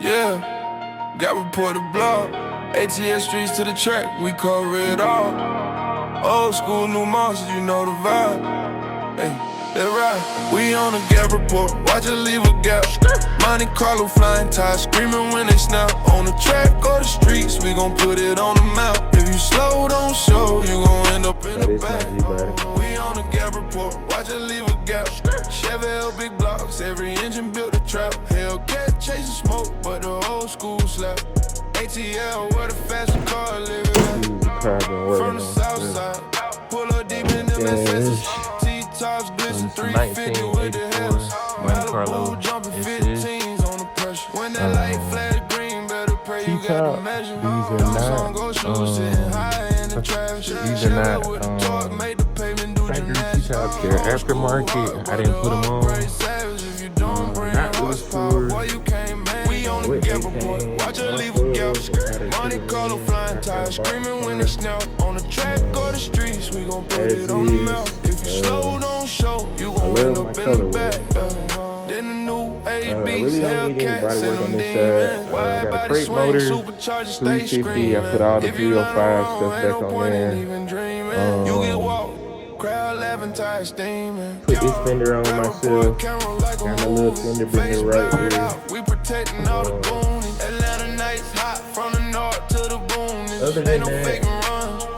Yeah, got reported blog. ATS streets to the track, we cover it all. Old school, new monsters, you know the vibe. Hey, that right. We on a gap report, watch it leave a gap. Monte Carlo flying tires, screaming when they snap. On the track or the streets, we gon' put it on the map. If you slow, don't show, you gon' end up in the back. We on a gap report, watch it leave a gap. Chevelle big blocks, every engine built a trap. Hellcat chasing smoke, but the old school slap. ATL, where the fashion car live at. From the south side, pull up deep in them SS. T-tops glisten 350 with the hips. Monte Carlo jumping SS. 15s on the pressure. When that light flash green, better pray you got the measure. These are not factory T-tops, they're aftermarket. I didn't put them on. Not really sure what they came. Watch her leave a gap. Monte Carlo flying tires, screaming when they snap. On the track or the streets, we gon' put it on the map. If you slow, don't show, you gon' end up in the back. Then the new ABs, Hellcats, and them demons. Wide body swing, supercharged, stay 350. I put all the 305 stuff back on there. You get walk, crowd laughing, tires steaming. Put this fender on myself. Got a little fender bender right here. We protecting all the boonies. Atlanta nights hot from the north to the boonies. Other than that,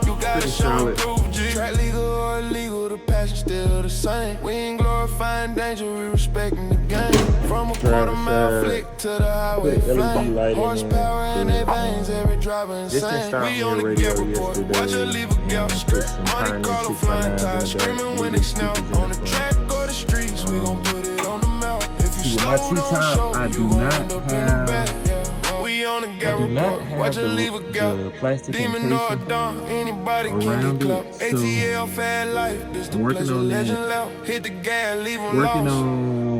You gotta show and prove G. Track legal or illegal, the passion still the same. We ain't glorifying danger, we respecting the game. From a quarter mile flick to the highway flame. Horsepower in their veins, every driver insane. We on the gap report, watch her leave a gap. Monte Carlo flying tires, screaming when they snap. On the track or the streets, we gon' put it on the map. If you my slow, don't T-top, show, I do you gon' not end up in the back. We on the gap report, watch her leave a gap. the plastic Demon or encasing dumb, anybody can around get clapped. it, so ATL fat life, this the working pleasure on that. legend left. Hit the gas, leave them working lost. on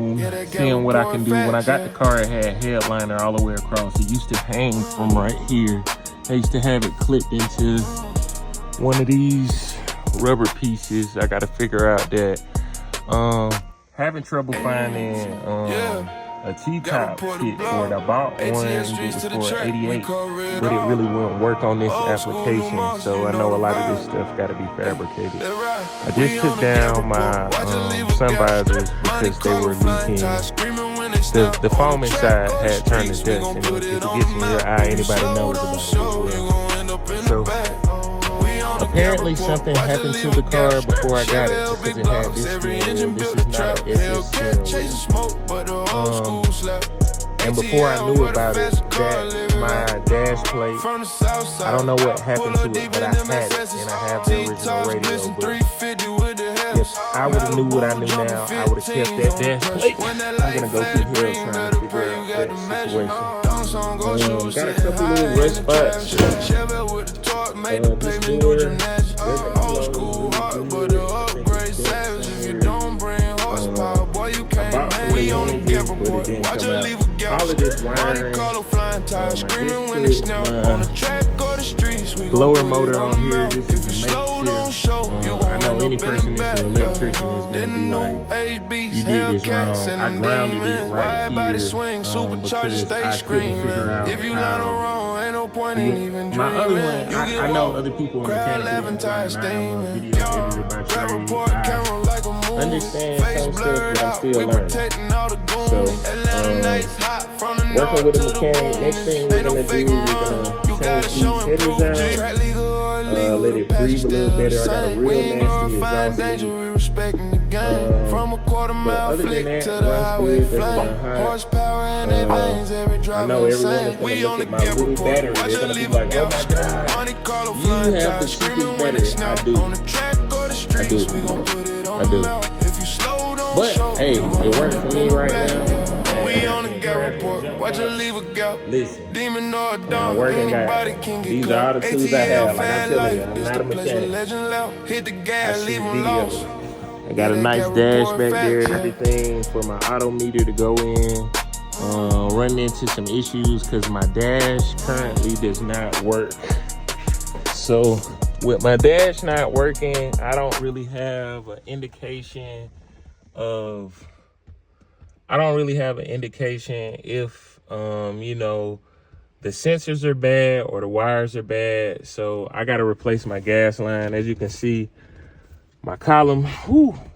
seeing what I can do. When I got the car, it had headliner all the way across. It used to hang from right here. I used to have it clipped into one of these rubber pieces. I gotta figure out that. Having trouble finding a T-top kit for it. I bought one, it was for 88, but it really wouldn't work on this application, so I know a lot of this stuff got to be fabricated. I just took down my sun visors because they were leaking. The foam inside had turned to dust, and if it gets in your eye, anybody knows about it. So apparently something happened to the car before I got it, because it had this screen. This is not an SS screen. And before I knew about it, that my dash plate, I don't know what happened to it, but I had it, and I have the original radio. But if I would have knew what I knew now, I would have kept that dash plate. I'm gonna go through here trying to figure out that situation. Got a couple little red spots. This door, old school hard, but the upgrade savage. If you don't bring horsepower, boy, you can't. We on the gap report, watch her leave a gap. All of this wiring, Monte Carlo flying tires, screaming when they snap. On the track or the streets, we blower motor on here. This is a makeshift. I know any person that's an electrician is gonna be like, you did this wrong. I grounded it right here because I couldn't figure out if you not wrong, ain't no point in even dreaming. My other one, I know other people in the mechanical I understand some stuff, but I'm still learning. So, working with a mechanic, next thing we're gonna do, we're gonna change these headers out, let it breathe a little better. I got a real nasty exhaust. But other than that, runs good, doesn't hot. I know everyone is gonna look at my little battery. They're gonna be like, oh my God, you have the cheapest battery. I do. But hey, it works for me right now. We on the gap report, watch her leave a gap. Listen, Demon or I'm working guys. These are all the tools I have. Like I'm telling you, I'm not a mechanic. Hit the gas, I leave shoot them lost. videos. I got a nice dash back there and everything for my odometer to go in. Running into some issues because my dash currently does not work. So with my dash not working, I don't really have an indication if You know, the sensors are bad or the wires are bad. So I got to replace my gas line. As you can see, my column,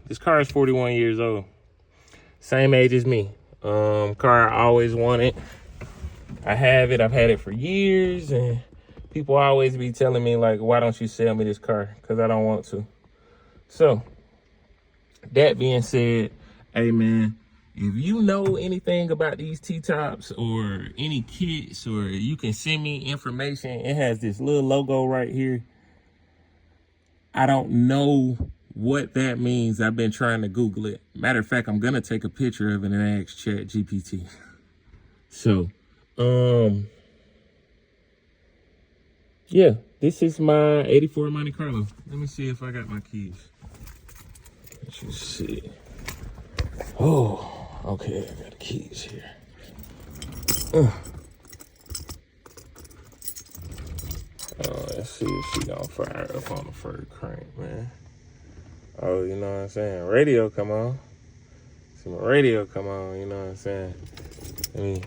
this car is 41 years old. Same age as me. Car I always wanted. I have it. I've had it for years, and people always be telling me, like, why don't you sell me this car? Because I don't want to. So, that being said, hey, man, if you know anything about these T-tops or any kits, or you can send me information, it has this little logo right here. I don't know what that means. I've been trying to Google it. Matter of fact, I'm going to take a picture of it and ask ChatGPT. So, yeah, this is my 84 Monte Carlo. Let me see if I got my keys. Let you see. Oh, okay, I got the keys here. Let's see if she gonna fire up on the first crank, man. Oh, you know what I'm saying? Radio come on. See my radio come on, you know what I'm saying? Let me